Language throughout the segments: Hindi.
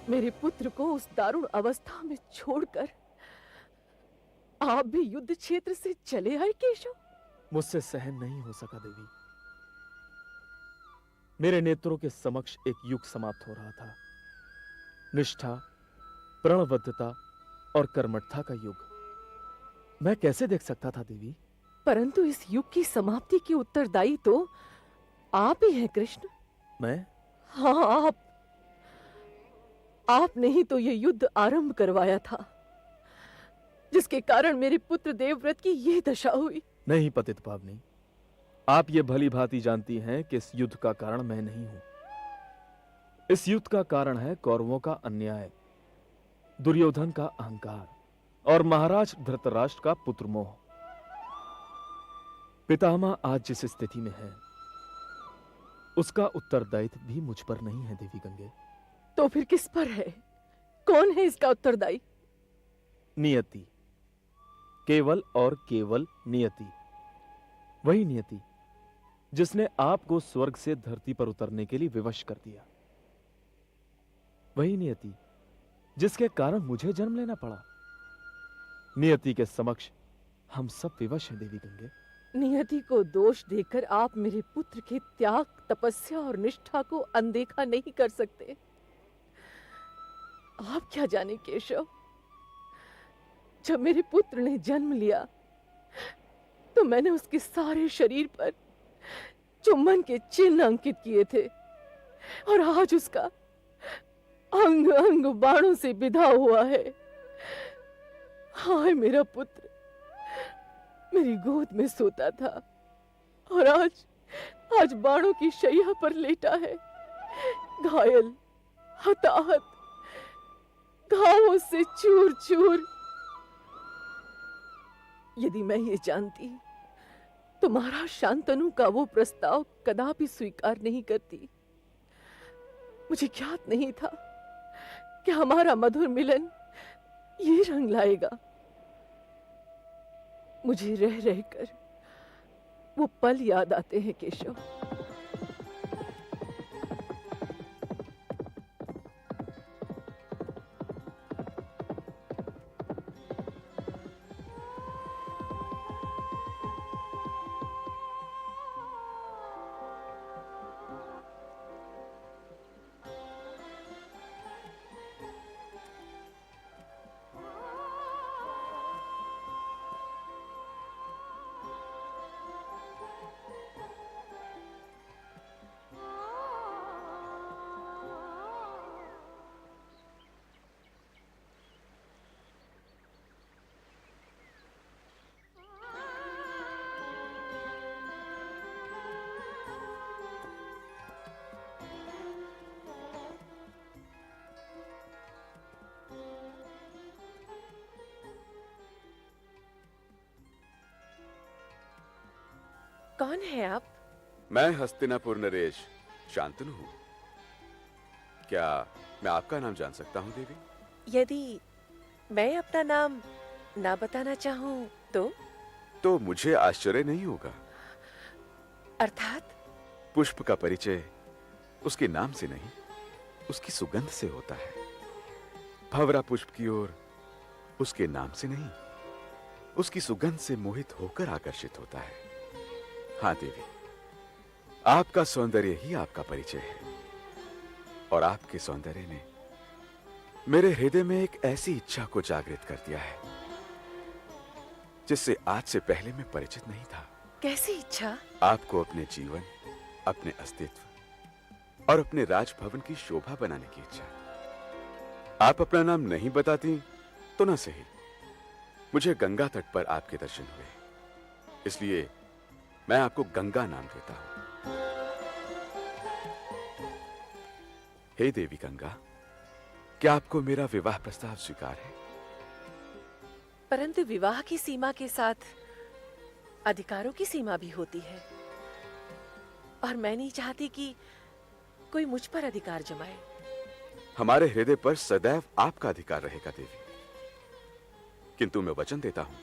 मेरे पुत्र को उस दारुण अवस्था में छोड़कर आप भी युद्ध क्षेत्र से चले आए केशव। मुझसे सहन नहीं हो सका देवी। मेरे नेत्रों के समक्ष एक युग समाप्त हो रहा था। निष्ठा, प्रणबद्धता और कर्मठता का युग। मैं कैसे देख सकता था देवी? परंतु इस युग की समाप्ति के उत्तरदायी तो आप ही हैं कृष्ण। मैं? हाँ, आपने ही तो ये युद्ध आरंभ करवाया था, जिसके कारण मेरे पुत्र देवव्रत की ये दशा हुई। नहीं पतित पावनी, आप ये भली भांति जानती हैं कि इस युद्ध का कारण मैं नहीं हूं। इस युद्ध का कारण है कौरवों का अन्याय, दुर्योधन का अहंकार और महाराज धृतराष्ट्र का पुत्र मोह। पितामह आज जिस स्थिति में है, उसका उत्तरदायित्व भी मुझ पर नहीं है देवी गंगे। तो फिर किस पर है? कौन है इसका उत्तरदायी? नियति, केवल और केवल नियति। वही नियति जिसने आपको स्वर्ग से धरती पर उतरने के लिए विवश कर दिया। वही नियति जिसके कारण मुझे जन्म लेना पड़ा। नियति के समक्ष हम सब विवश हैं देवी गंगे। नियति को दोष देकर आप मेरे पुत्र के त्याग, तपस्या और निष्ठा को अनदेखा नहीं कर सकते। आप क्या जाने केशव, जब मेरे पुत्र ने जन्म लिया तो मैंने उसके सारे शरीर पर चुंबन के चिन्ह अंकित किए थे, और आज उसका अंग अंग बाणों से बिधा हुआ है। हाय मेरा पुत्र मेरी गोद में सोता था, और आज बाणों की शैया पर लेटा है, घायल, हताहत, घावों से चूर चूर। यदि मैं ये जानती तो महाराज शांतनु का वो प्रस्ताव कदापि स्वीकार नहीं करती। मुझे ज्ञात नहीं था कि हमारा मधुर मिलन ये रंग लाएगा। मुझे रह रहकर वो पल याद आते हैं केशव। कौन है आप? मैं हस्तिनापुर नरेश शांतनु हूं। क्या मैं आपका नाम जान सकता हूं देवी? यदि मैं अपना नाम ना बताना चाहूं तो मुझे आश्चर्य नहीं होगा। अर्थात? पुष्प का परिचय उसके नाम से नहीं, उसकी सुगंध से होता है। भंवरा पुष्प की ओर उसके नाम से नहीं, उसकी सुगंध से मोहित होकर आकर्षित होता है। हाँ देवी, आपका सौंदर्य ही आपका परिचय है, और आपके सौंदर्य ने मेरे हृदय में एक ऐसी इच्छा को जागृत कर दिया है जिससे आज से पहले मैं परिचित नहीं था। कैसी इच्छा? आपको अपने जीवन, अपने अस्तित्व और अपने राजभवन की शोभा बनाने की इच्छा। आप अपना नाम नहीं बताती तो ना सही, मुझे गंगा तट पर आपके दर्शन हुए, इसलिए मैं आपको गंगा नाम देता हूं। हे देवी गंगा, क्या आपको मेरा विवाह प्रस्ताव स्वीकार है? परंतु विवाह की सीमा के साथ अधिकारों की सीमा भी होती है, और मैं नहीं चाहती कि कोई मुझ पर अधिकार जमाए। हमारे हृदय पर सदैव आपका अधिकार रहेगा देवी, किंतु मैं वचन देता हूं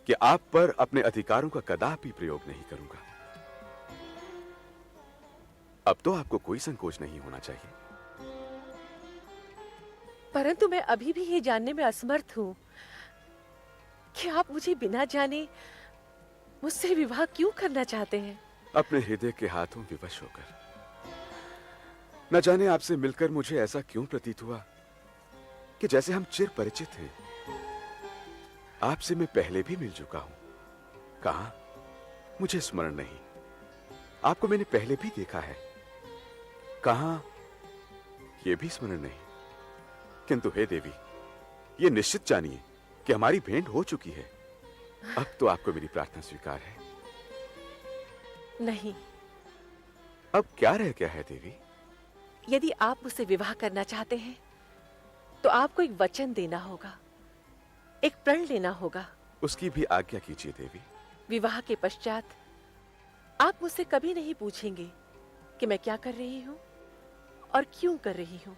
कि आप पर अपने अधिकारों का कदापि प्रयोग नहीं करूंगा। अब तो आपको कोई संकोच नहीं होना चाहिए। परंतु मैं अभी भी ये जानने में असमर्थ हूँ कि आप मुझे बिना जाने मुझसे विवाह क्यों करना चाहते हैं। अपने हृदय के हाथों विवश होकर। न जाने आपसे मिलकर मुझे ऐसा क्यों प्रतीत हुआ कि जैसे हम चिर परिचित हैं। आपसे मैं पहले भी मिल चुका हूं। कहां, मुझे स्मरण नहीं। आपको मैंने पहले भी देखा है। कहां, यह भी स्मरण नहीं। किंतु हे देवी, यह निश्चित जानिए कि हमारी भेंट हो चुकी है। अब तो आपको मेरी प्रार्थना स्वीकार है। नहीं, अब क्या रह गया है देवी? यदि आप मुझसे विवाह करना चाहते हैं तो आपको एक वचन देना होगा, एक प्रण लेना होगा। उसकी भी आज्ञा कीजिए देवी। विवाह के पश्चात आप मुझसे कभी नहीं पूछेंगे कि मैं क्या कर रही हूं और क्यों कर रही हूं।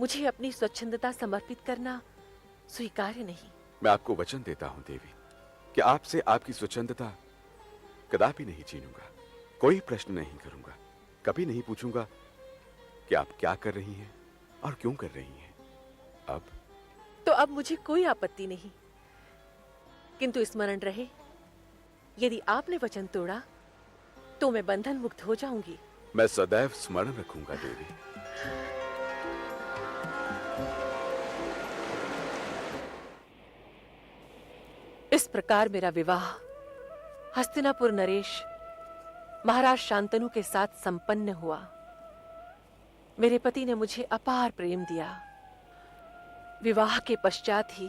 मुझे अपनी स्वच्छंदता समर्पित करना स्वीकार्य नहीं। मैं आपको वचन देता हूं देवी कि आपसे आपकी स्वच्छंदता कदापि नहीं छीनूंगा। कोई प्रश्न नहीं करूंगा। कभी नहीं पूछूंगा कि आप क्या कर रही हैं और क्यों कर रही हैं। अब मुझे कोई आपत्ति नहीं, किंतु स्मरण रहे, यदि आपने वचन तोड़ा तो मैं बंधन मुक्त हो जाऊंगी। मैं सदैव स्मरण रखूंगा देवी। इस प्रकार मेरा विवाह हस्तिनापुर नरेश महाराज शांतनु के साथ संपन्न हुआ। मेरे पति ने मुझे अपार प्रेम दिया। विवाह के पश्चात ही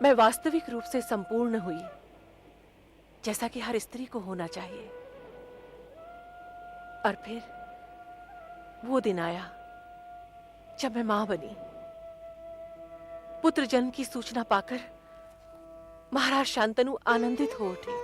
मैं वास्तविक रूप से संपूर्ण हुई, जैसा कि हर स्त्री को होना चाहिए। और फिर वो दिन आया जब मैं मां बनी। पुत्र जन्म की सूचना पाकर महाराज शांतनु आनंदित हो उठे।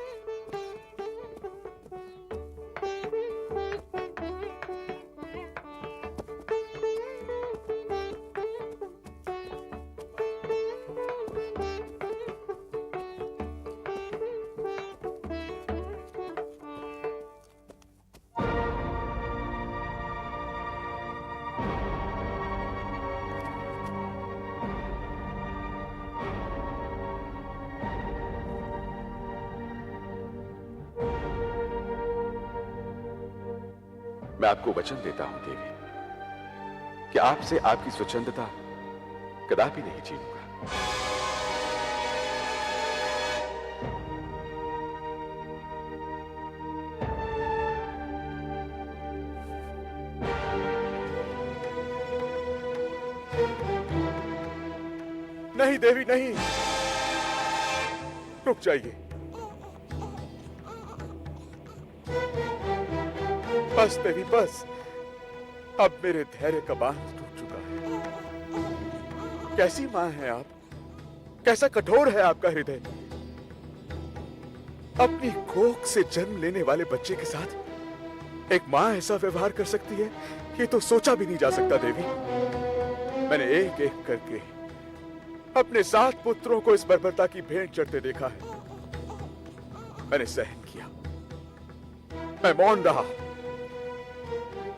मैं आपको वचन देता हूं देवी कि आपसे आपकी स्वच्छंदता कदापि नहीं छीनूंगा। नहीं देवी, नहीं, रुक जाइए। बस देवी, बस। अब मेरे धैर्य का बांध टूट चुका है। कैसी मां हैं आप? कैसा कठोर है आपका हृदय? अपनी कोख से जन्म लेने वाले बच्चे के साथ एक मां ऐसा व्यवहार कर सकती है, ये तो सोचा भी नहीं जा सकता देवी। मैंने एक एक करके अपने 7 पुत्रों को इस बर्बरता की भेंट चढ़ते देखा है। मैंने सहन किया, मैं मौन रहा,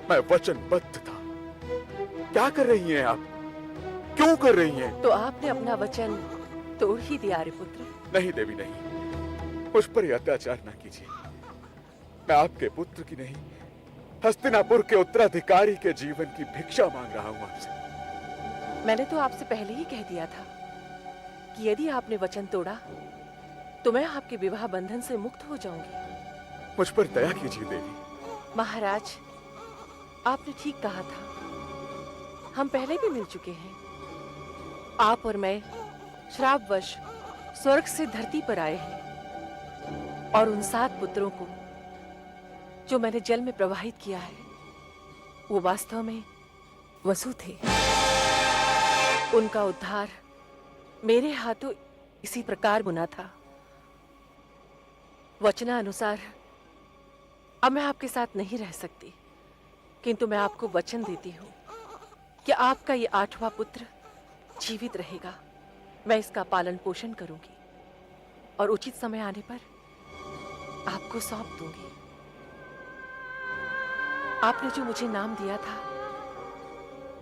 मैं वचनबद्ध था। क्या कर रही हैं आप? क्यों कर रही हैं? तो आपने अपना वचन तोड़ ही दिया आर्यपुत्र। नहीं देवी, नहीं, मुझ पर यह अत्याचार ना कीजिए। मैं आपके पुत्र की नहीं, हस्तिनापुर के उत्तराधिकारी के जीवन की भिक्षा मांग रहा हूं आपसे। मैंने तो आपसे पहले ही कह दिया था कि यदि आपने वचन तोड़ा तो मैं आपके विवाह बंधन से मुक्त हो जाऊंगी। मुझ पर दया कीजिए देवी। महाराज, आपने ठीक कहा था, हम पहले भी मिल चुके हैं। आप और मैं श्रापवश स्वर्ग से धरती पर आए हैं और उन 7 पुत्रों को जो मैंने जल में प्रवाहित किया है, वो वास्तव में वसु थे। उनका उद्धार मेरे हाथों इसी प्रकार बुना था। वचनानुसार अब मैं आपके साथ नहीं रह सकती, किंतु मैं आपको वचन देती हूँ कि आपका ये 8वां पुत्र जीवित रहेगा। मैं इसका पालन पोषण करूंगी और उचित समय आने पर आपको सौंप दूंगी। आपने जो मुझे नाम दिया था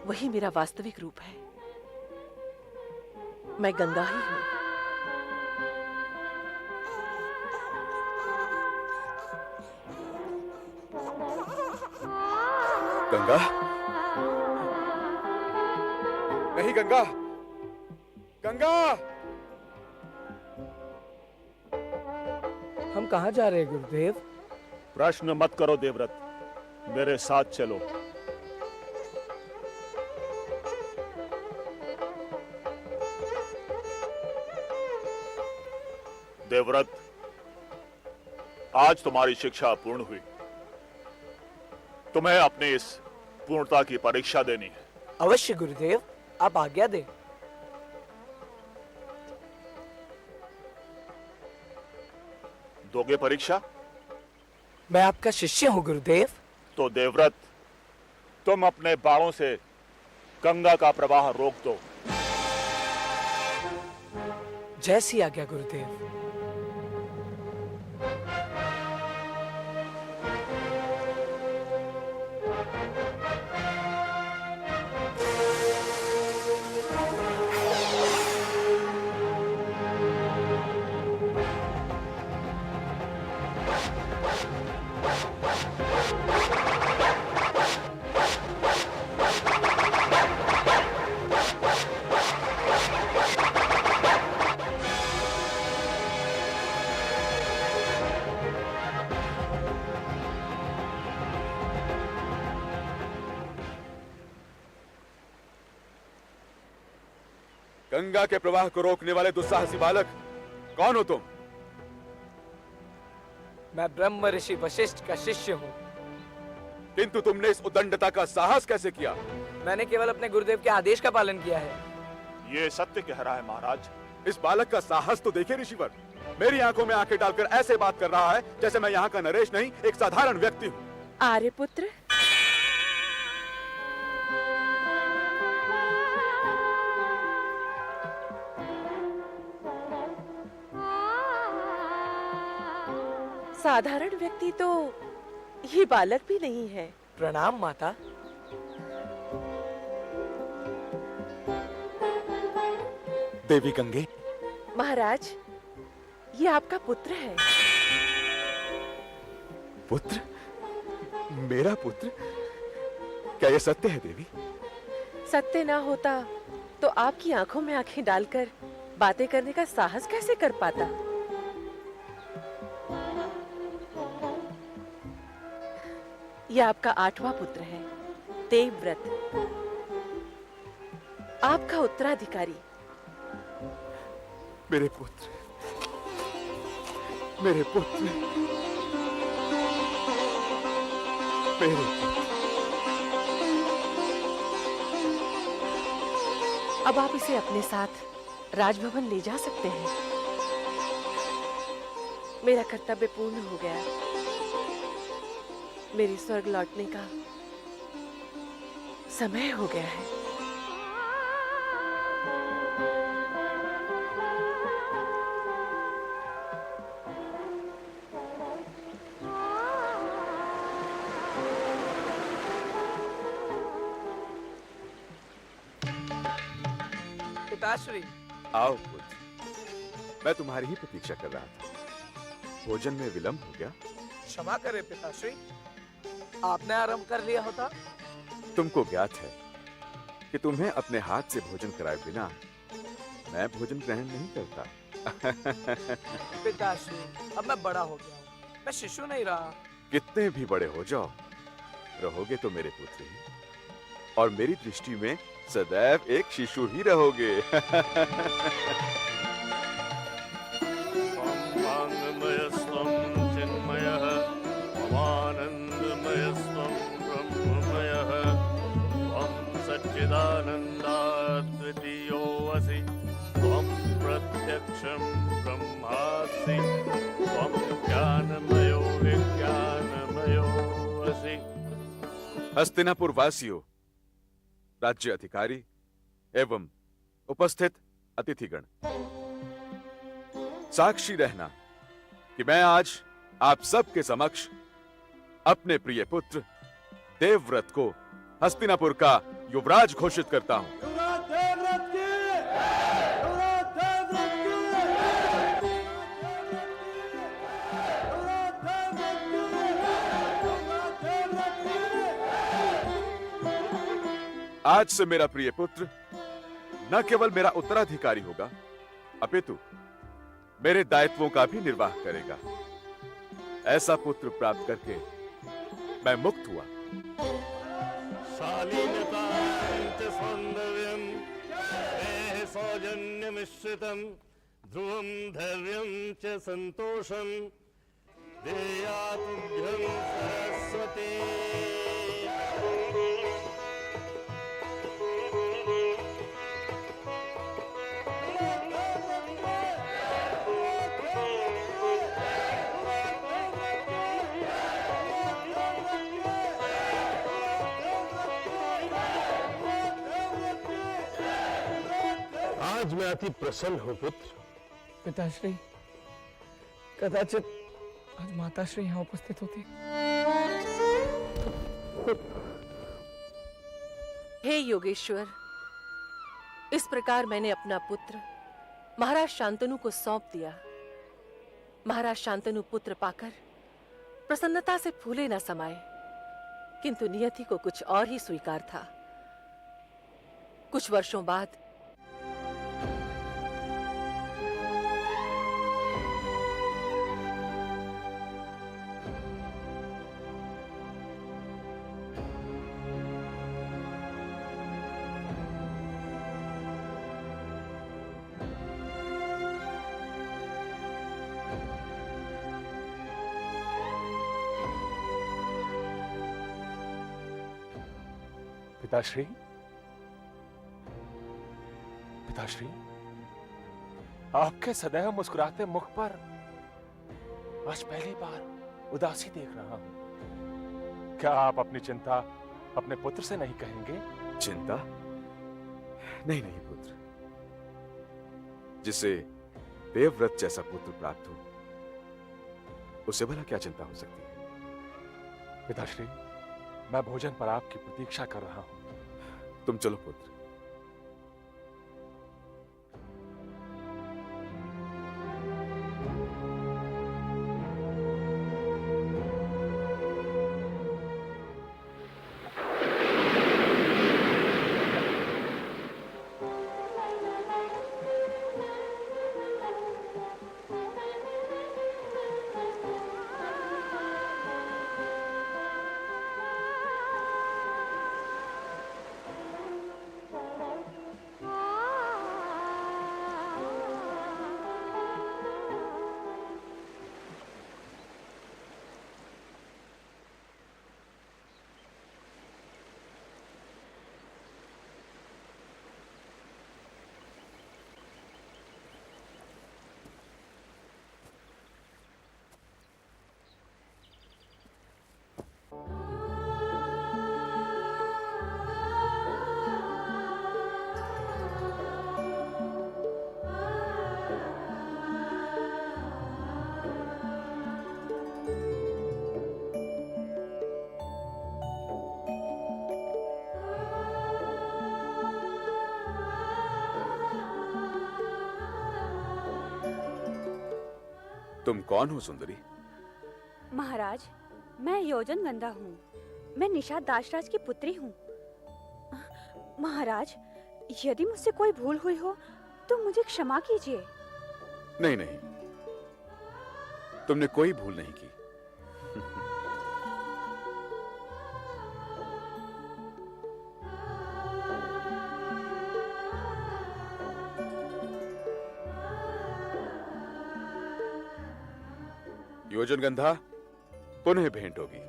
वही मेरा वास्तविक रूप है। मैं गंगा ही हूँ। गंगा? नहीं गंगा! गंगा! हम कहाँ जा रहे हैं गुरुदेव? प्रश्न मत करो देवव्रत, मेरे साथ चलो। देवव्रत, आज तुम्हारी शिक्षा पूर्ण हुई। तुम्हें अपनी इस पूर्णता की परीक्षा देनी है। अवश्य गुरुदेव, आप आज्ञा दें। दोगे परीक्षा? मैं आपका शिष्य हूँ गुरुदेव। तो देवव्रत, तुम अपने बाणों से गंगा का प्रवाह रोक दो। जैसी आज्ञा गुरुदेव। गंगा के प्रवाह को रोकने वाले दुस्साहसी बालक, कौन हो तुम? मैं ब्रह्म ऋषि वशिष्ठ का शिष्य हूँ। किंतु तुमने इस उद्दंडता का साहस कैसे किया? मैंने केवल अपने गुरुदेव के आदेश का पालन किया है। ये सत्य कह रहा है महाराज। इस बालक का साहस तो देखिए ऋषिवर, मेरी आंखों में आंखें डालकर ऐसे बात कर रहा है जैसे मैं यहाँ का नरेश नहीं, एक साधारण व्यक्ति हूँ। आर्यपुत्र, साधारण व्यक्ति तो ये बालक भी नहीं है। प्रणाम माता। देवी गंगे। महाराज, ये आपका पुत्र है। पुत्र? मेरा पुत्र? क्या यह सत्य है देवी? सत्य ना होता तो आपकी आंखों में आंखें डालकर बातें करने का साहस कैसे कर पाता? यह आपका 8वां पुत्र है, देवव्रत, आपका उत्तराधिकारी। मेरे पुत्र, मेरे पुत्र, मेरे पुत्र। अब आप इसे अपने साथ राजभवन ले जा सकते हैं। मेरा कर्तव्य पूर्ण हो गया। मेरे स्वर्ग लौटने का समय हो गया है। पिताश्री। आओ पुत्र, मैं तुम्हारी ही प्रतीक्षा कर रहा था। भोजन में विलंब हो गया। क्षमा करें पिताश्री, आपने आरंभ कर लिया होता। तुमको ज्ञात है कि तुम्हें अपने हाथ से भोजन कराए बिना मैं भोजन ग्रहण नहीं करता। पिताश्री, अब मैं बड़ा हो गया हूँ, मैं शिशु नहीं रहा। कितने भी बड़े हो जाओ, रहोगे तो मेरे पुत्र ही, और मेरी दृष्टि में सदैव एक शिशु ही रहोगे। प्रत्यक्षं ब्रह्मासि, त्वं ज्ञानमयो विज्ञानमयो असि। हस्तिनापुर वासियों, राज्य अधिकारी एवं उपस्थित अतिथिगण, साक्षी रहना कि मैं आज आप सबके समक्ष अपने प्रिय पुत्र देवव्रत को हस्तिनापुर का युवराज घोषित करता हूं। आज से मेरा प्रिय पुत्र न केवल मेरा उत्तराधिकारी होगा, अपितु मेरे दायित्वों का भी निर्वाह करेगा। ऐसा पुत्र प्राप्त करके मैं मुक्त हुआ। शालीनताञ्च सौन्दर्यं देह सौजन्यमिश्रितं ध्रुवं धैर्यं च सन्तोषं देयातुभ्यं सरस्वती। आज मैं अति प्रसन्न हूँ पुत्र। पिताश्री, कदाचित आज माताश्री यहाँ उपस्थित होती। हे योगेश्वर, इस प्रकार मैंने अपना पुत्र महाराज शांतनु को सौंप दिया। महाराज शांतनु पुत्र पाकर प्रसन्नता से फूले न समाये, किंतु नियति को कुछ और ही स्वीकार था। कुछ वर्षों बाद पिताश्री, पिताश्री, आपके सदैव मुस्कुराते मुख पर आज पहली बार उदासी देख रहा हूं। क्या आप अपनी चिंता अपने पुत्र से नहीं कहेंगे? चिंता? नहीं नहीं पुत्र, जिसे देवव्रत जैसा पुत्र प्राप्त हो उसे भला क्या चिंता हो सकती है? पिताश्री, मैं भोजन पर आपकी प्रतीक्षा कर रहा हूं। तुम चलो पुत्र। तुम कौन हो सुंदरी? महाराज, मैं योजन गंधा हूँ। मैं निषाद दासराज की पुत्री हूँ। महाराज, यदि मुझसे कोई भूल हुई हो तो मुझे क्षमा कीजिए। नहीं नहीं, तुमने कोई भूल नहीं की। योजन गंधा, पुनः भेंट होगी।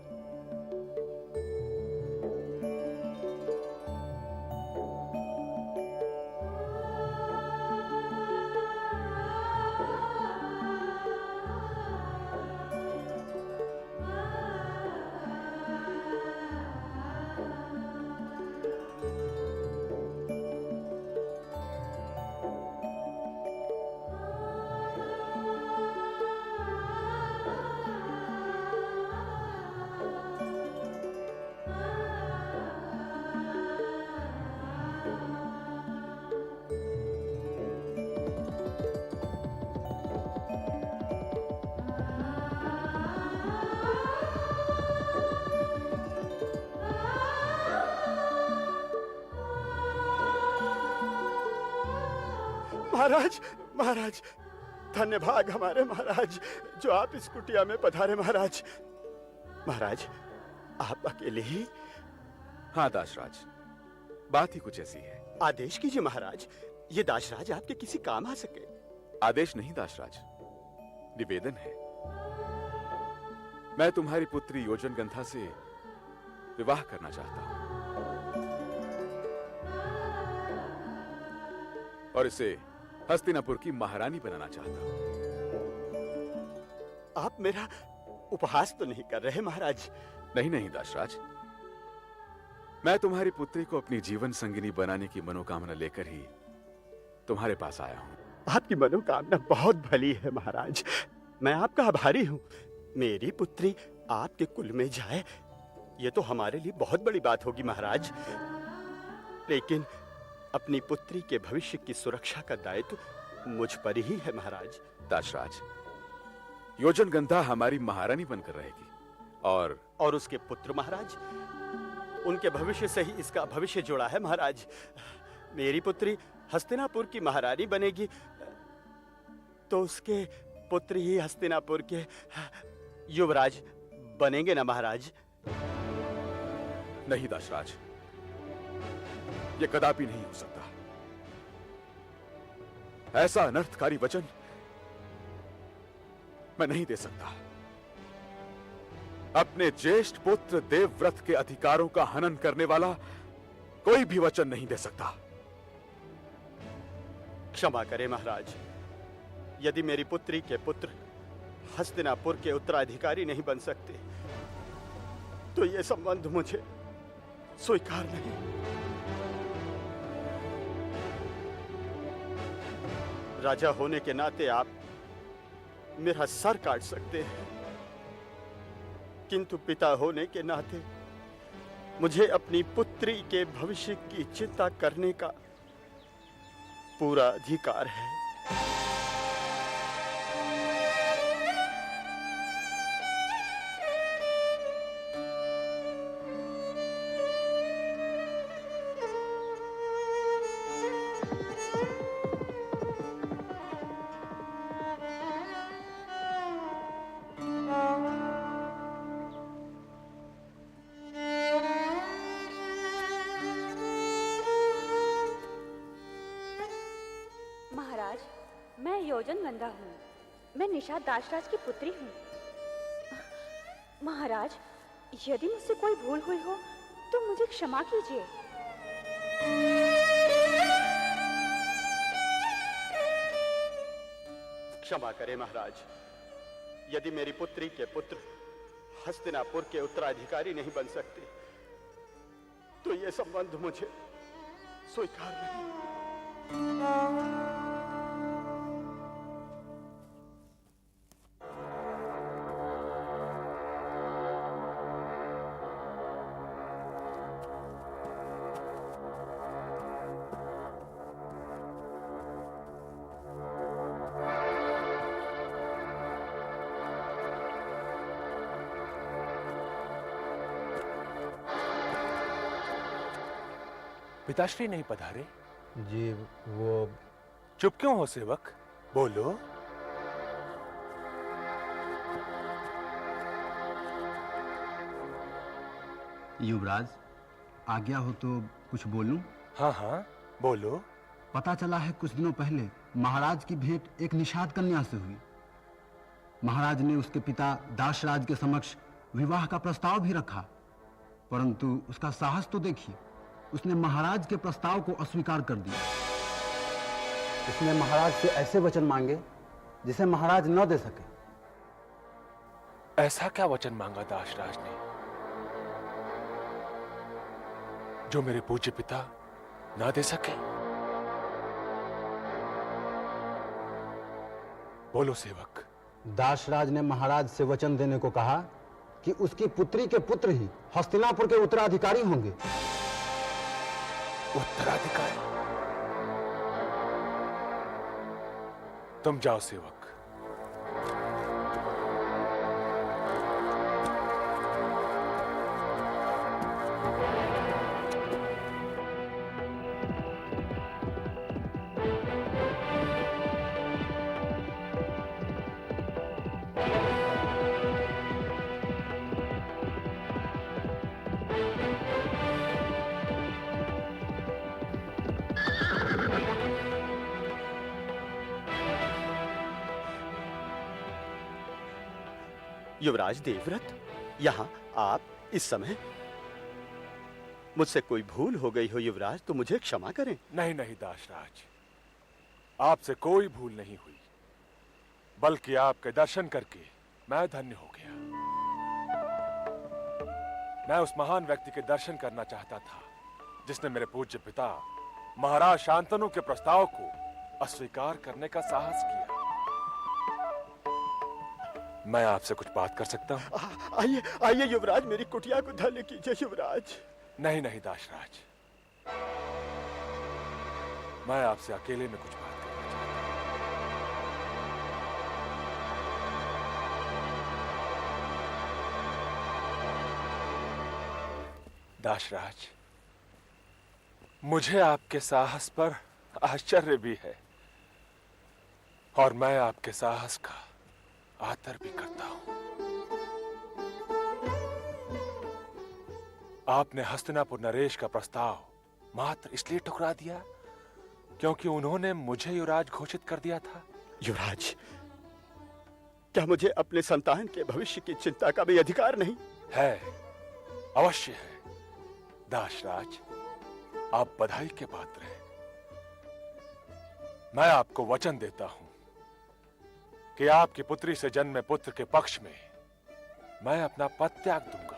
महाराज, महाराज, धन्यभाग हमारे महाराज जो आप इस कुटिया में पधारे महाराज। महाराज, आप अकेले ही? हाँ दासराज, बात ही कुछ ऐसी है। आदेश कीजिए महाराज, ये दासराज आपके किसी काम आ सके। आदेश नहीं दासराज, निवेदन है। मैं तुम्हारी पुत्री योजनगंधा से विवाह करना चाहता हूं और इसे हस्तिनापुर की महारानी बनाना चाहता हूं। आप मेरा उपहास तो नहीं कर रहे महाराज? नहीं नहीं दासराज, मैं तुम्हारी पुत्री को अपनी जीवन संगिनी बनाने की मनोकामना लेकर ही तुम्हारे पास आया हूं। आपकी मनोकामना बहुत भली है महाराज, मैं आपका आभारी हूं। मेरी पुत्री आपके कुल में जाए, ये तो हमारे लिए बहुत बड़ी बात होगी महाराज। लेकिन अपनी पुत्री के भविष्य की सुरक्षा का दायित्व मुझ पर ही है महाराज। दासराज, योजनगंधा हमारी महारानी बनकर रहेगी और उसके पुत्र महाराज, उनके भविष्य से ही इसका भविष्य जुड़ा है महाराज। मेरी पुत्री हस्तिनापुर की महारानी बनेगी तो उसके पुत्र ही हस्तिनापुर के युवराज बनेंगे ना महाराज? नहीं दासराज, यह कदापि नहीं हो सकता। ऐसा अनर्थकारी वचन मैं नहीं दे सकता। अपने ज्येष्ठ पुत्र देवव्रत के अधिकारों का हनन करने वाला कोई भी वचन नहीं दे सकता। क्षमा करें महाराज, यदि मेरी पुत्री के पुत्र हस्तिनापुर के उत्तराधिकारी नहीं बन सकते तो यह संबंध मुझे स्वीकार नहीं। राजा होने के नाते आप मेरा सर काट सकते हैं, किंतु पिता होने के नाते मुझे अपनी पुत्री के भविष्य की चिंता करने का पूरा अधिकार है। महाराज, मैं योजनगंधा हूँ। मैं निषाद दासराज की पुत्री हूँ। महाराज, यदि मुझसे कोई भूल हुई हो तो मुझे क्षमा कीजिए। क्षमा करें महाराज, यदि मेरी पुत्री के पुत्र हस्तिनापुर के उत्तराधिकारी नहीं बन सकते तो यह संबंध मुझे स्वीकार नहीं। पिताश्री नहीं पधारे? जी वो चुप क्यों हो सेवक? बोलो। युवराज, आज्ञा हो तो कुछ बोलूं? हाँ हाँ बोलो। पता चला है कुछ दिनों पहले महाराज की भेंट एक निषाद कन्या से हुई। महाराज ने उसके पिता दासराज के समक्ष विवाह का प्रस्ताव भी रखा, परंतु उसका साहस तो देखिए, उसने महाराज के प्रस्ताव को अस्वीकार कर दिया। उसने महाराज से ऐसे वचन मांगे जिसे महाराज न दे सके। ऐसा क्या वचन मांगा दासराज ने जो मेरे पूज्य पिता ना दे सके? बोलो सेवक। दासराज ने महाराज से वचन देने को कहा कि उसकी पुत्री के पुत्र ही हस्तिनापुर के उत्तराधिकारी होंगे। उत्तराधिकारी? तुम जाओ सेवक। युवराज देवव्रत, यहाँ आप इस समय? मुझसे कोई भूल हो गई हो युवराज तो मुझे क्षमा करें। नहीं नहीं दासराज, आपसे कोई भूल नहीं हुई, बल्कि आपके दर्शन करके मैं धन्य हो गया। मैं उस महान व्यक्ति के दर्शन करना चाहता था जिसने मेरे पूज्य पिता महाराज शांतनु के प्रस्ताव को अस्वीकार करने का साहस किया। मैं आपसे कुछ बात कर सकता हूं? आइए आइए युवराज, मेरी कुटिया को धन्य कीजिए युवराज। नहीं नहीं दासराज, मैं आपसे अकेले में कुछ बात करना चाहता हूं। दासराज, मुझे आपके साहस पर आश्चर्य भी है और मैं आपके साहस का आदर भी करता हूं। आपने हस्तिनापुर नरेश का प्रस्ताव मात्र इसलिए ठुकरा दिया क्योंकि उन्होंने मुझे युवराज घोषित कर दिया था। युवराज, क्या मुझे अपने संतान के भविष्य की चिंता का भी अधिकार नहीं है? अवश्य है दासराज, आप बधाई के पात्र हैं। मैं आपको वचन देता हूं कि आपकी पुत्री से जन्मे पुत्र के पक्ष में मैं अपना पद त्याग दूंगा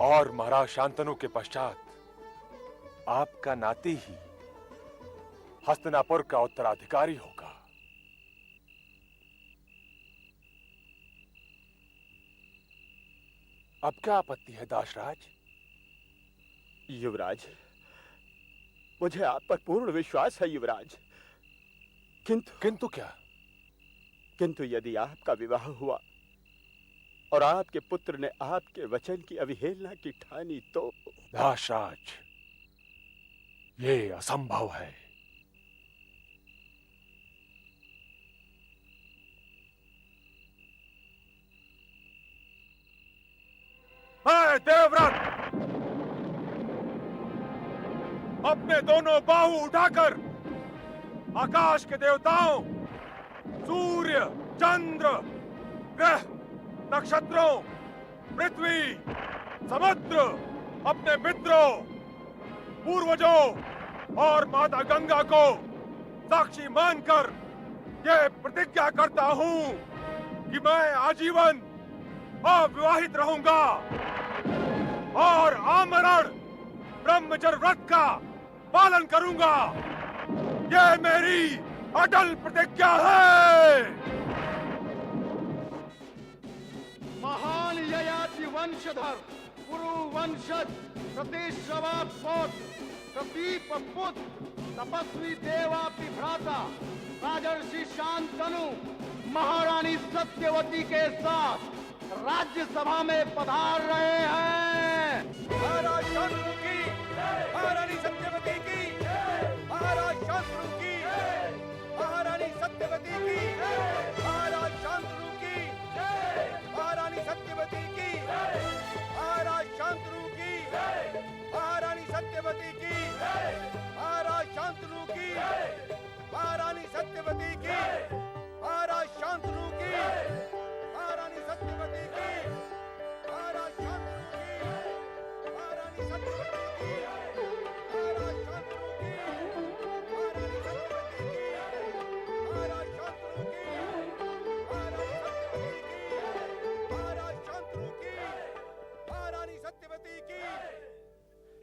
और महाराज शांतनु के पश्चात आपका नाती ही हस्तिनापुर का उत्तराधिकारी होगा। अब क्या आपत्ति है दासराज? युवराज, मुझे आप पर पूर्ण विश्वास है युवराज, किंतु क्या? किंतु यदि आपका विवाह हुआ और आपके पुत्र ने आपके वचन की अवहेलना की ठानी तो? दासराज, ये असंभव है। देवव्रत, अपने दोनों बाहु उठाकर आकाश के देवताओं, सूर्य, चंद्र, ग्रह, नक्षत्रों, पृथ्वी, समुद्र, अपने मित्रों, पूर्वजों और माता गंगा को साक्षी मानकर यह प्रतिज्ञा करता हूं कि मैं आजीवन अविवाहित रहूंगा और आमरण ब्रह्मचर्य व्रत का पालन करूंगा। यह मेरी अटल प्रतिज्ञा है। महान ययाति वंशधर पुरु वंशज सतीश्रवा पौत्र प्रदीप पुत्र तपस्वी देवापि भ्राता राजर्षि शांतनु महारानी सत्यवती के साथ राज्यसभा में पधार रहे हैं। महाराज शांतनु की, महारानी सत्यवती की, महाराज शांतनु की, महारानी सत्यवती की, महाराज शांतनु की, महारानी सत्यवती की, महाराज शांतनु की, महारानी सत्यवती की, महाराज शांतनु की, महारानी सत्यवती की, महाराज शांतनु की, महारानी सत्यवती की, महाराज शांतनु की, महारानी सत्यवती की, महाराज शांतनु की, महारानी सत्यवती की, महाराज शांतनु की, महारानी सत्यवती की, महाराज शांतनु की, महारानी सत्यवती की।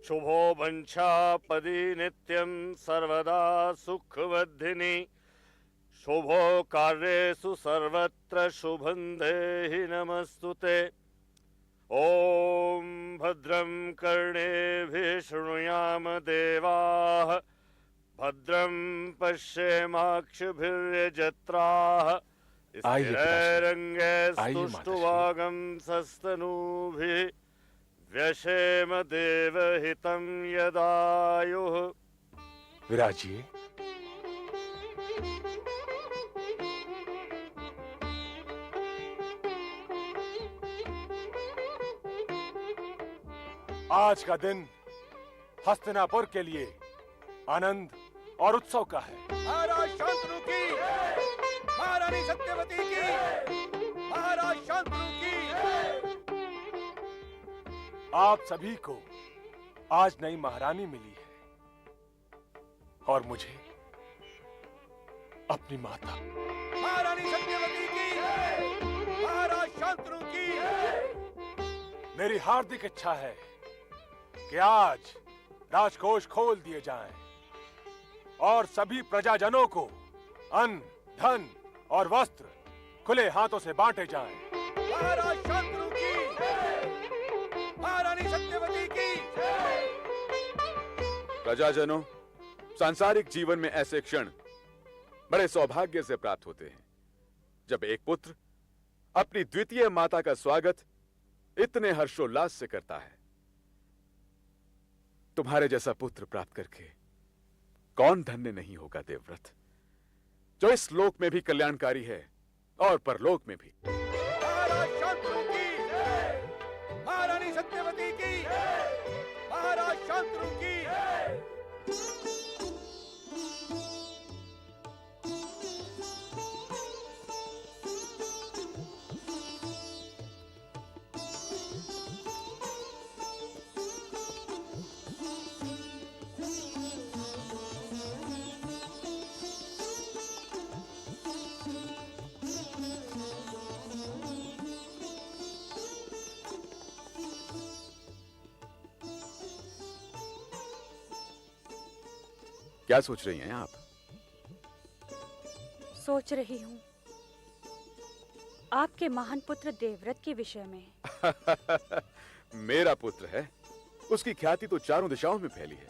शुभो वंशापदी नित्यं सर्वदा सुखवर्धिनी शुभो कार्येषु सर्वत्र शुभं देहि नमस्तुते। ओम भद्रं कर्णेभिः शृणुयाम देवाः भद्रं पश्येमाक्षभिर्यजत्राः स्थिरैरङ्गैस्तुष्टुवागं सस्तनूभिः व्यशेम देवहितं यदायुः। विराजिए। आज का दिन हस्तिनापुर के लिए आनंद और उत्सव का है। महाराज शांतनु की, महारानी सत्यवती की, आप सभी को आज नई महारानी मिली है और मुझे अपनी माता। महारानी सत्यवती की, महाराज शांतनु की। मेरी हार्दिक इच्छा है कि आज राजकोष खोल दिए जाएं और सभी प्रजाजनों को अन्न, धन और वस्त्र खुले हाथों से बांटे जाएं। महाराज शांतनु की, महारानी सत्यवती की। प्रजाजनों, सांसारिक जीवन में ऐसे क्षण बड़े सौभाग्य से प्राप्त होते हैं जब एक पुत्र अपनी द्वितीय माता का स्वागत इतने हर्षोल्लास से करता है। तुम्हारे जैसा पुत्र प्राप्त करके कौन धन्य नहीं होगा देवव्रत, जो इस लोक में भी कल्याणकारी है और परलोक में भी। महाराज शांतनु की, महारानी सत्यवती की, महाराज शांतनु की। क्या सोच रही हैं आप? सोच रही हूँ आपके महान पुत्र देवव्रत के विषय में। मेरा पुत्र है, उसकी ख्याति तो चारों दिशाओं में फैली है।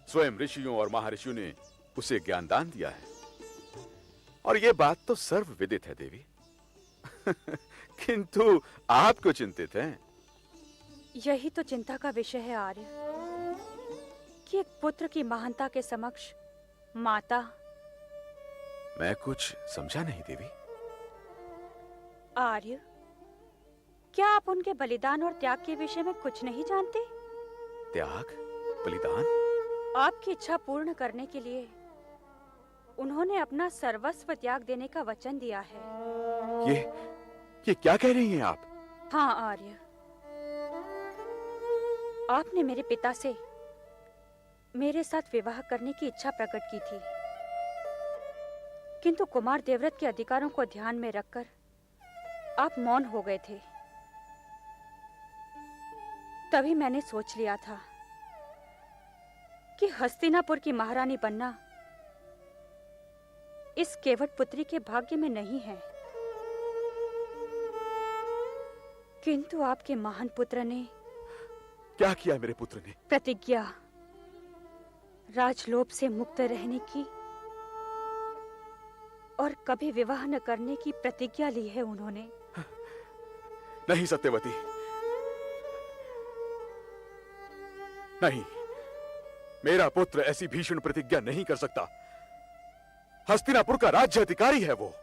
स्वयं ऋषियों और महर्षियों ने उसे ज्ञानदान दिया है और यह बात तो सर्वविदित है देवी। किंतु आप क्यों चिंतित हैं? यही तो चिंता का विषय है आर्य, कि एक पुत्र की महानता के समक्ष माता। मैं कुछ समझा नहीं देवी। आर्य, क्या आप उनके बलिदान और त्याग के विषय में कुछ नहीं जानते? त्याग, बलिदान? आपकी इच्छा पूर्ण करने के लिए उन्होंने अपना सर्वस्व त्याग देने का वचन दिया है। ये क्या कह रही हैं आप? हाँ आर्य, आपने मेरे पिता से मेरे साथ विवाह करने की इच्छा प्रकट की थी, किंतु कुमार देवव्रत के अधिकारों को ध्यान में रखकर आप मौन हो गए थे। तभी मैंने सोच लिया था कि हस्तिनापुर की महारानी बनना इस केवट पुत्री के भाग्य में नहीं है। किंतु आपके महान पुत्र ने क्या किया? मेरे पुत्र ने प्रतिज्ञा, राजलोभ से मुक्त रहने की और कभी विवाह न करने की प्रतिज्ञा ली है उन्होंने। नहीं सत्यवती, नहीं, मेरा पुत्र ऐसी भीषण प्रतिज्ञा नहीं कर सकता। हस्तिनापुर का राज्य अधिकारी है वो।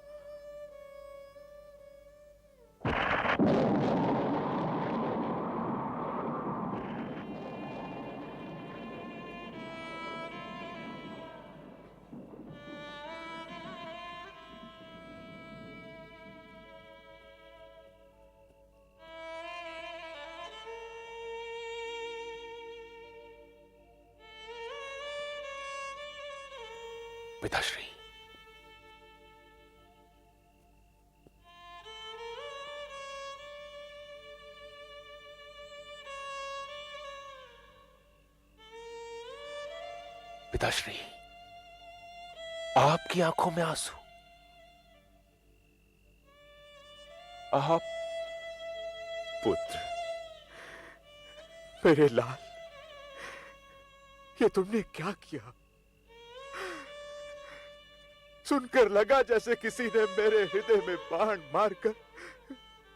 पिताश्री, पिताश्री, आपकी आंखों में आंसू। आप पुत्र, मेरे लाल, ये तुमने क्या किया? सुनकर लगा जैसे किसी ने मेरे हृदय में बाण मारकर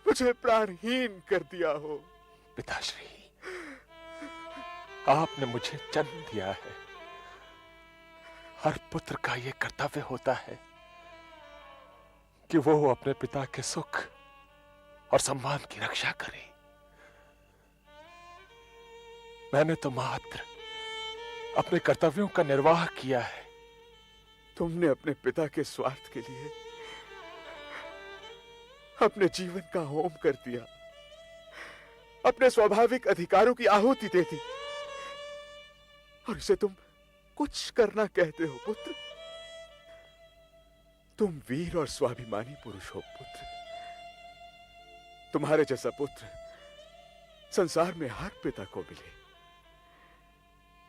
मुझे प्राणहीन कर दिया हो। पिताश्री, आपने मुझे जन्म दिया है। हर पुत्र का यह कर्तव्य होता है कि वो अपने पिता के सुख और सम्मान की रक्षा करे। मैंने तो मात्र अपने कर्तव्यों का निर्वाह किया है। तुमने अपने पिता के स्वार्थ के लिए अपने जीवन का होम कर दिया अपने स्वाभाविक अधिकारों की आहुति दे दी, और इसे तुम कुछ करना कहते हो पुत्र? तुम वीर और स्वाभिमानी पुरुष हो पुत्र। तुम्हारे जैसा पुत्र संसार में हर पिता को मिले।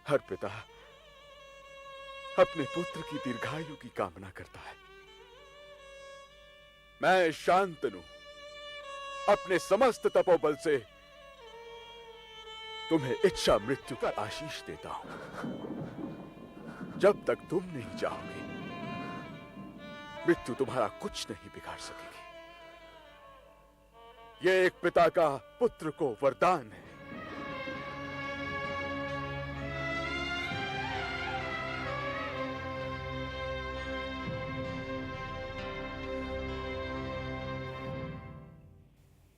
हर पिता अपने पुत्र की दीर्घायु की कामना करता है। मैं शांतनु अपने समस्त तपोबल से तुम्हें इच्छा मृत्यु का आशीष देता हूं। जब तक तुम नहीं चाहोगे, मृत्यु तुम्हारा कुछ नहीं बिगाड़ सकेगी। यह एक पिता का पुत्र को वरदान है।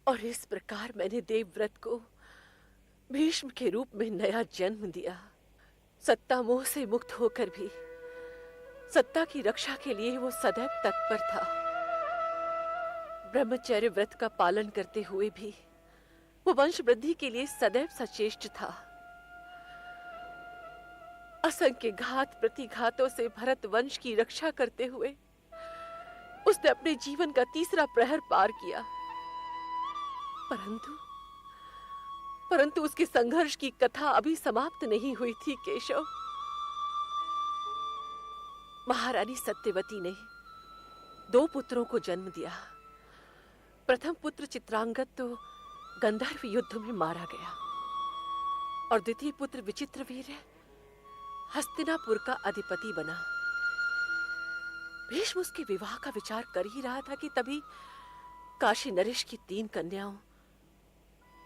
और इस प्रकार मैंने देवव्रत को भीष्म के रूप में नया जन्म दिया। सत्ता मोह से मुक्त होकर भी सत्ता की रक्षा के लिए वो सदैव तत्पर था। ब्रह्मचर्य व्रत का पालन करते हुए भी वो वंश वृद्धि के लिए सदैव सचेष्ट था। असंख्य घात प्रतिघातों से भरत वंश की रक्षा करते हुए उसने अपने जीवन का तीसरा प्रहर पार किया। परंतु उसके संघर्ष की कथा अभी समाप्त नहीं हुई थी केशव। महारानी सत्यवती ने 2 पुत्रों को जन्म दिया। प्रथम पुत्र चित्रांगद तो गंधर्व युद्ध में मारा गया और द्वितीय पुत्र विचित्रवीर्य हस्तिनापुर का अधिपति बना। भीष्म उसके विवाह का विचार कर ही रहा था कि तभी काशी नरेश की 3 कन्याओं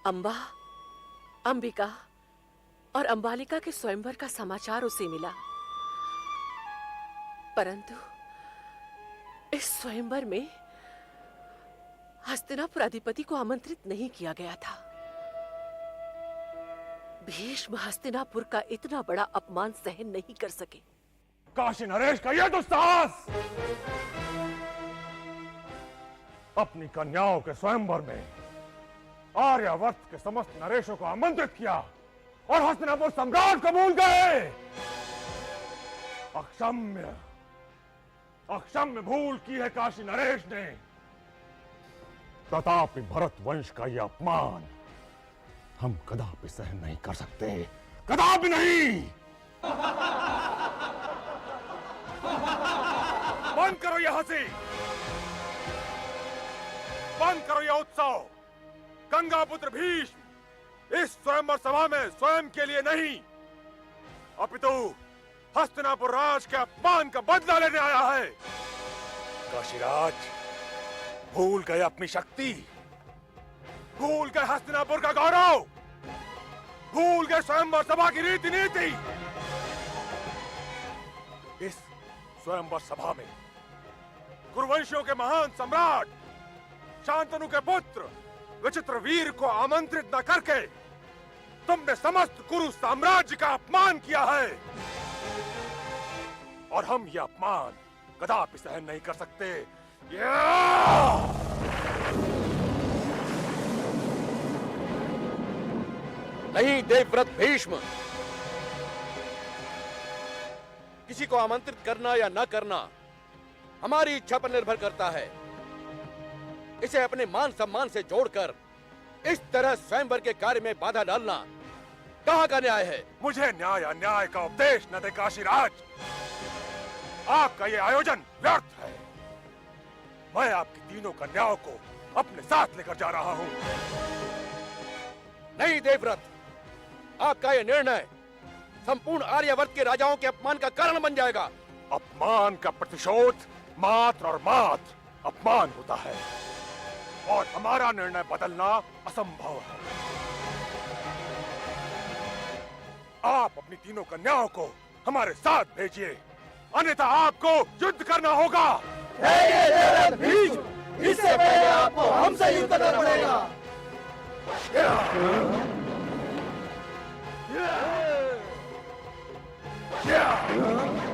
अंबा, अंबिका और अंबालिका के स्वयंवर का समाचार उसे मिला। परंतु इस स्वयंवर में हस्तिनापुर अधिपति को आमंत्रित नहीं किया गया था। भीष्म हस्तिनापुर का इतना बड़ा अपमान सहन नहीं कर सके। काशी नरेश का यह दुस्साहस! अपनी कन्याओं के स्वयंवर में आर्यावर्त के समस्त नरेशों को आमंत्रित किया और हस्तिनापुर सम्राट को भूल गए। अक्षम्य भूल की है काशी नरेश ने। तथापि भरत वंश का यह अपमान हम कदापि सहन नहीं कर सकते, कदापि नहीं। बंद करो यह हंसी, बंद करो यह उत्सव। गंगा पुत्र भीष्म इस स्वयंवर सभा में स्वयं के लिए नहीं, अपितु हस्तिनापुर राज के अपमान का बदला लेने आया है। काशीराज भूल गए अपनी शक्ति, भूल गए हस्तिनापुर का गौरव, भूल गए स्वयंवर सभा की रीति नीति। इस स्वयंवर सभा में कुरुवंशियों के महान सम्राट शांतनु के पुत्र विचित्रवीर को आमंत्रित न करके तुमने समस्त कुरु साम्राज्य का अपमान किया है, और हम यह अपमान कदापि सहन नहीं कर सकते। नहीं देवव्रत भीष्म, किसी को आमंत्रित करना या न करना हमारी इच्छा पर निर्भर करता है। इसे अपने मान सम्मान से जोड़कर इस तरह स्वयंवर के कार्य में बाधा डालना कहां का न्याय है? मुझे न्याय अन्याय का उपदेश न दे काशीराज। आपका यह आयोजन व्यर्थ है। मैं आपकी तीनों कन्याओं को अपने साथ लेकर जा रहा हूं। नहीं देवव्रत, आपका यह निर्णय संपूर्ण आर्यावर्त के राजाओं के अपमान का कारण बन जाएगा। अपमान का प्रतिशोध मात्र और मात्र अपमान होता है, और हमारा निर्णय बदलना असंभव है। आप अपनी तीनों कन्याओं को हमारे साथ भेजिए, अन्यथा आपको युद्ध करना होगा। इससे पहले आपको हमसे युद्ध करना पड़ेगा। Yeah!